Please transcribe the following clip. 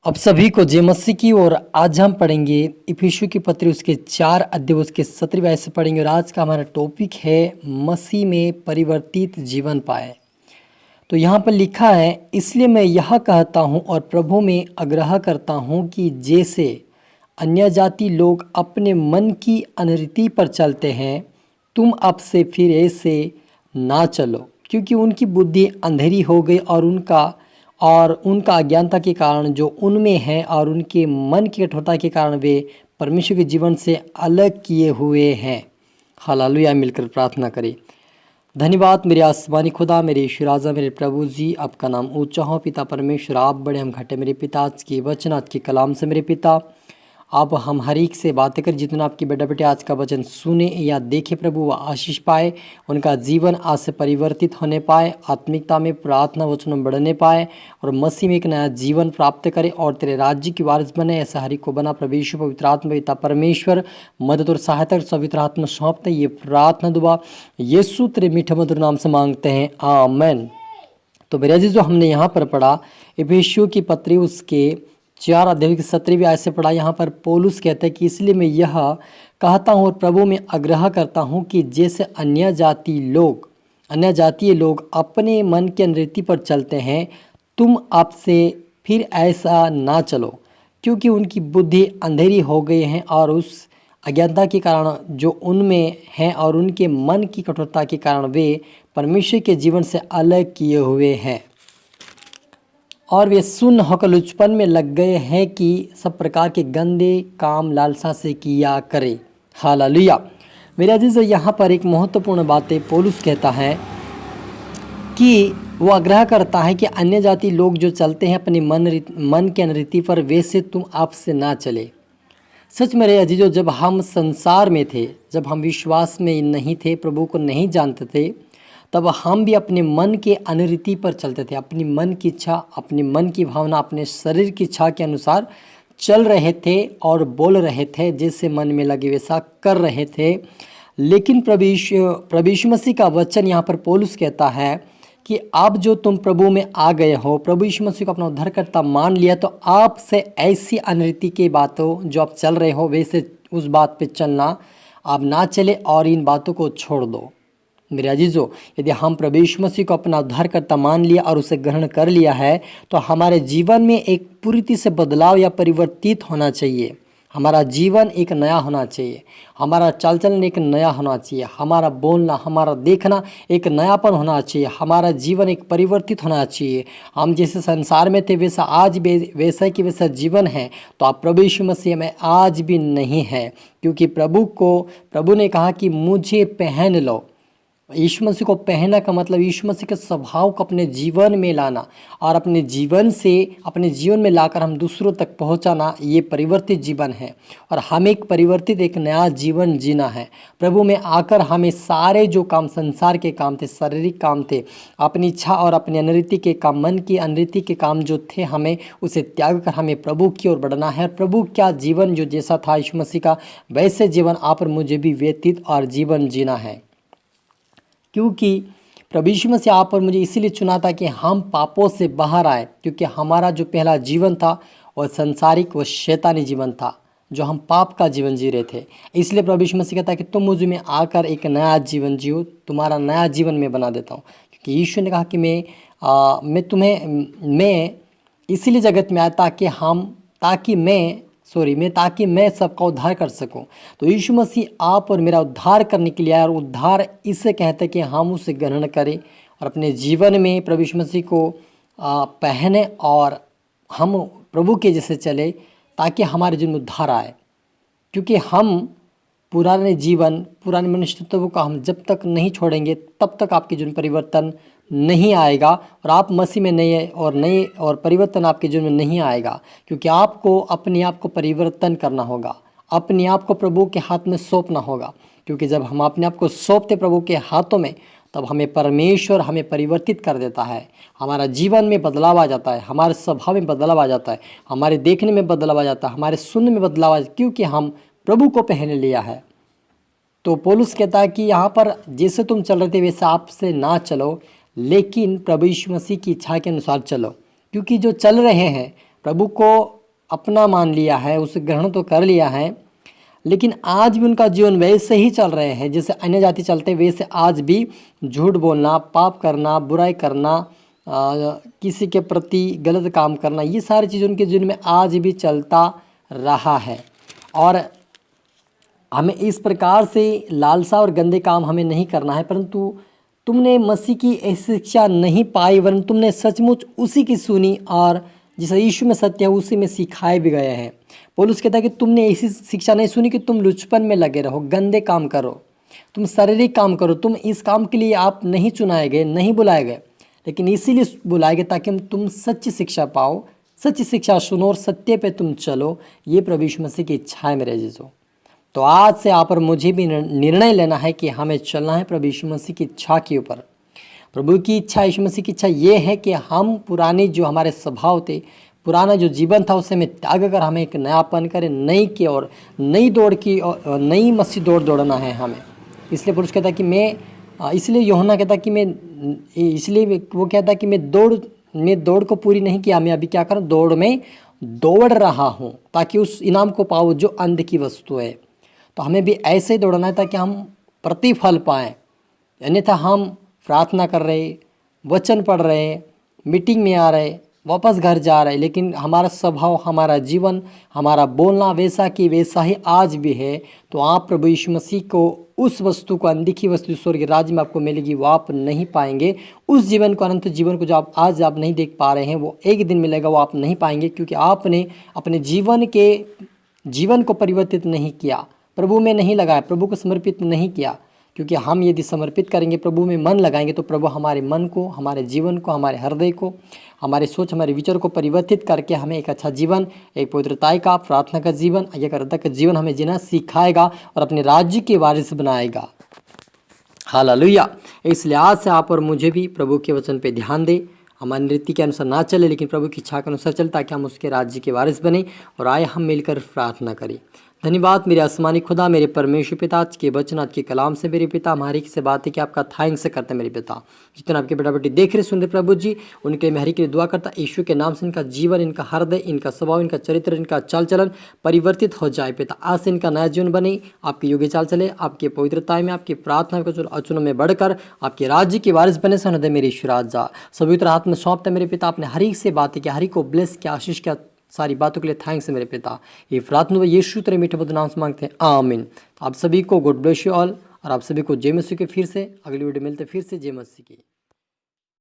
अब सभी को जय मसीह की। और आज हम पढ़ेंगे इफिसियों की पत्री उसके 4 अध्याय उसके 17वें आयत से पढ़ेंगे। और आज का हमारा टॉपिक है मसीह में परिवर्तित जीवन पाए। तो यहाँ पर लिखा है, इसलिए मैं यह कहता हूँ और प्रभु में आग्रह करता हूँ कि जैसे अन्य जाति लोग अपने मन की अनरीति पर चलते हैं, तुम अब से फिर ऐसे ना चलो, क्योंकि उनकी बुद्धि अंधेरी हो गई और उनका अज्ञानता के कारण जो उनमें है और उनके मन की कठोरता के कारण वे परमेश्वर के जीवन से अलग किए हुए हैं। हालेलुया। मिलकर प्रार्थना करें। धन्यवाद मेरे आसमानी खुदा, मेरे ईश्वर राजा, मेरे प्रभु जी, आपका नाम ऊंचा हो पिता परमेश्वर। आप बड़े हम घटे मेरे पिता। आज की वचन आज के कलाम से मेरे पिता आप हम हर एक से बातें कर, जितना आपके बेटा बेटे आज का वचन सुने या देखे प्रभु, वह आशीष पाए, उनका जीवन आज से परिवर्तित होने पाए, आत्मिकता में प्रार्थना वचन में बढ़ने पाए और मसीह में एक नया जीवन प्राप्त करे और तेरे राज्य की वारिस बने। ऐसा हर एक को बना प्रभु यीशु पवित्र आत्मा पिता परमेश्वर मदद और सहायता पवित्र आत्मा सौंपते। ये प्रार्थना दुआ यीशु तेरे मीठे मधुर नाम से मांगते हैं, आमेन। तो मेरे अजीज, जो हमने यहाँ पर पढ़ा इफिसियों की पत्री उसके 4 अध्याय की 17वीं आयत से पढ़ा। यहाँ पर पौलुस कहते हैं कि इसलिए मैं यह कहता हूँ और प्रभु में आग्रह करता हूँ कि जैसे अन्य जातीय लोग अपने मन की अनरीति पर चलते हैं, तुम आपसे फिर ऐसा ना चलो, क्योंकि उनकी बुद्धि अंधेरी हो गई है और उस अज्ञानता के कारण जो उनमें है और उनके मन की कठोरता के कारण वे परमेश्वर के जीवन से अलग किए हुए हैं और वे सुन्न होकर लुचपन में लग गए हैं कि सब प्रकार के गंदे काम लालसा से किया करे। हालेलुया। मेरे अजीज, यहाँ पर एक महत्वपूर्ण बात है। पौलुस कहता है कि वो आग्रह करता है कि अन्य जाति लोग जो चलते हैं अपने मन के अनरीति पर, वैसे तुम आपसे ना चले। सच मेरे अजीजों, जब हम संसार में थे, जब हम विश्वास में नहीं थे, प्रभु को नहीं जानते थे, तब हम भी अपने मन के अनरीति पर चलते थे। अपनी मन की इच्छा, अपनी मन की भावना, अपने शरीर की इच्छा के अनुसार चल रहे थे और बोल रहे थे, जैसे मन में लगे वैसा कर रहे थे। लेकिन प्रभु यीशु मसीह का वचन यहाँ पर पौलुस कहता है कि अब जो तुम प्रभु में आ गए हो, प्रभु यीशु मसीह को अपना उद्धारकर्ता मान लिया, तो आपसे ऐसी अनरीति की बातों जो आप चल रहे हो, वैसे उस बात पे चलना आप ना चले और इन बातों को छोड़ दो। मेरे अजीजों, यदि हम प्रभु यीशु मसीह को अपना उद्धारकर्ता मान लिया और उसे ग्रहण कर लिया है, तो हमारे जीवन में एक पूरी तरह से बदलाव या परिवर्तित होना चाहिए। हमारा जीवन एक नया होना चाहिए, हमारा चाल चलन एक नया होना चाहिए, हमारा बोलना, हमारा देखना एक नयापन होना चाहिए, हमारा जीवन एक परिवर्तित होना चाहिए। हम जैसे संसार में थे वैसा आज भी वैसा कि वैसा जीवन है, तो आप प्रभु यीशु मसीह में आज भी नहीं है, क्योंकि प्रभु ने कहा कि मुझे पहन लो। यीशु मसीह को पहनना का मतलब यीशु मसीह के स्वभाव को अपने जीवन में लाना और अपने जीवन में लाकर हम दूसरों तक पहुंचाना, ये परिवर्तित जीवन है। और हमें एक नया जीवन जीना है। प्रभु में आकर हमें सारे जो काम संसार के काम थे, शारीरिक काम थे, अपनी इच्छा और अपनी अनरीति के काम, मन की अनरीति के काम जो थे, हमें उसे त्याग कर हमें प्रभु की ओर बढ़ना है। प्रभु क्या जीवन जो जैसा था यीशु मसीह का, वैसे जीवन आप और मुझे भी व्यतीत और जीवन जीना है। क्योंकि प्रभु यीशु मसीह आप और मुझे इसीलिए चुना था कि हम पापों से बाहर आए, क्योंकि हमारा जो पहला जीवन था वह संसारिक व शैतानी जीवन था, जो हम पाप का जीवन जी रहे थे। इसलिए प्रभु यीशु मसीह कहता है कि तुम मुझ में आकर एक नया जीवन जियो, तुम्हारा नया जीवन मैं बना देता हूँ। क्योंकि यीशु ने कहा कि मैं इसीलिए जगत में आया ताकि मैं सबका उद्धार कर सकूं। तो यीशु मसीह आप और मेरा उद्धार करने के लिए आया, और उद्धार इससे कहते हैं कि हम उसे ग्रहण करें और अपने जीवन में प्रभु यीशु मसीह को पहने और हम प्रभु के जैसे चले, ताकि हमारे जीवन में उद्धार आए। क्योंकि हम पुराने मनुष्यत्व को हम जब तक नहीं छोड़ेंगे, तब तक आपके जीवन परिवर्तन नहीं आएगा और आप मसीह में नए और परिवर्तन आपके जीवन में नहीं आएगा। क्योंकि आपको अपने आप को परिवर्तन करना होगा, अपने आप को प्रभु के हाथ में सौंपना होगा। क्योंकि जब हम अपने आप को सौंपते प्रभु के हाथों में, तब हमें परमेश्वर हमें परिवर्तित कर देता है। हमारा जीवन में बदलाव आ जाता है, हमारे स्वभाव में बदलाव आ जाता है, हमारे देखने में बदलाव आ जाता है, हमारे सुनने में बदलाव आ जाता है, क्योंकि हम प्रभु को पहन लिया है। तो पौलुस कहता है कि यहाँ पर जैसे तुम चल रहे थे वैसे आपसे ना चलो, लेकिन प्रभु यीशु मसीह की इच्छा के अनुसार चलो। क्योंकि जो चल रहे हैं प्रभु को अपना मान लिया है, उसे ग्रहण तो कर लिया है, लेकिन आज भी उनका जीवन वैसे ही चल रहे हैं जैसे अन्य जाति चलते, वैसे आज भी झूठ बोलना, पाप करना, बुराई करना, किसी के प्रति गलत काम करना, ये सारी चीज़ उनके जीवन में आज भी चलता रहा है। और हमें इस प्रकार से लालसा और गंदे काम हमें नहीं करना है, परंतु तुमने मसीह की ऐसी शिक्षा नहीं पाई, वरन तुमने सचमुच उसी की सुनी और जिस यीशु में सत्य है उसी में सिखाए भी गए हैं। पौलुस कहता है कि तुमने ऐसी शिक्षा नहीं सुनी कि तुम लुचपन में लगे रहो, गंदे काम करो, तुम शारीरिक काम करो। तुम इस काम के लिए आप नहीं चुनाए गए, नहीं बुलाए गए, लेकिन इसीलिए बुलाए गए ताकि तुम सच्ची शिक्षा पाओ, सच्ची शिक्षा सुनो और सत्य पे तुम चलो। ये प्रभु यीशु मसीह की इच्छा है मेरे अजीजों। तो आज से आप और मुझे भी निर्णय लेना है कि हमें चलना है प्रभु यीशु मसीह की इच्छा के ऊपर। प्रभु की इच्छा, यीशु मसीह की इच्छा ये है कि हम पुराने जो हमारे स्वभाव थे, पुराना जो जीवन था उसे हमें त्याग कर हमें एक नयापन करें, नई की और नई दौड़ की और नई मसीह दौड़ दौड़ना है हमें। इसलिए पुरुष कहता कि मैं, इसलिए यूहन्ना कहता कि मैं, इसलिए वो कहता कि मैं दौड़ को पूरी नहीं किया, मैं अभी क्या करूँ, दौड़ में दौड़ रहा हूँ ताकि उस इनाम को पाऊँ जो अंध की वस्तु है। तो हमें भी ऐसे ही दौड़ना है ताकि हम प्रतिफल पाएँ। अन्यथा हम प्रार्थना कर रहे, वचन पढ़ रहे, मीटिंग में आ रहे, वापस घर जा रहे, लेकिन हमारा स्वभाव, हमारा जीवन, हमारा बोलना वैसा कि वैसा ही आज भी है, तो आप प्रभु यीशु मसीह को, उस वस्तु को, अनदिखी वस्तु स्वर्ग राज्य में आपको मिलेगी, वो आप नहीं पाएंगे। उस जीवन को, अनंत जीवन को जो आप आज आप नहीं देख पा रहे हैं, वो एक दिन मिलेगा, वो आप नहीं पाएंगे, क्योंकि आपने अपने जीवन को परिवर्तित नहीं किया, प्रभु में नहीं लगाया, प्रभु को समर्पित नहीं किया। क्योंकि हम यदि समर्पित करेंगे, प्रभु में मन लगाएंगे, तो प्रभु हमारे मन को, हमारे जीवन को, हमारे हृदय को, हमारे सोच, हमारे विचार को परिवर्तित करके हमें एक अच्छा जीवन, एक पवित्रता का, प्रार्थना का जीवन, एक हृदय का जीवन हमें जीना सिखाएगा और अपने राज्य के वारिस बनाएगा। हालेलुया। इसलिए आज से आप और मुझे भी प्रभु के वचन पे ध्यान दें, हमारी रीति के अनुसार ना चले, लेकिन प्रभु की इच्छा के अनुसार चले, ताकि हम उसके राज्य के वारिस बने। और आए हम मिलकर प्रार्थना करें। धन्यवाद मेरे आसमानी खुदा, मेरे परमेश्वर पिता, आज के वचन, आज के कलाम से मेरे पिता हमारी से बात है कि आपका थैंक्स करते हैं मेरे पिता। जितने आपके बेटा बेटी देख रहे, सुन रहे प्रभु जी, उनके लिए हरी के लिए दुआ करता, यीशु के नाम से इनका जीवन, इनका हृदय, इनका स्वभाव, इनका चरित्र, इनका चाल चलन परिवर्तित हो जाए पिता। आज से इनका नया जीवन बने, आपके योग्य चाल चले, आपके पवित्रता में, आपकी प्रार्थना के अचुनों में बढ़कर आपके राज्य के वारिस बने। सनदे मेरे ईश्वर जा सभी तरह हाथ में सौंपते मेरे पिता। आपने हरी से बातें किया, हरी को ब्लेस किया, आशीष किया, सारी बातों के लिए थैंक्स है मेरे पिता। ये प्रार्थना यीशु तेरे मीठे मधुर नाम से मांगते हैं, आमीन। आप सभी को गॉड ब्लेस यू ऑल, और आप सभी को जय मसीह के फिर से अगली वीडियो मिलते फिर से जय मसीह की।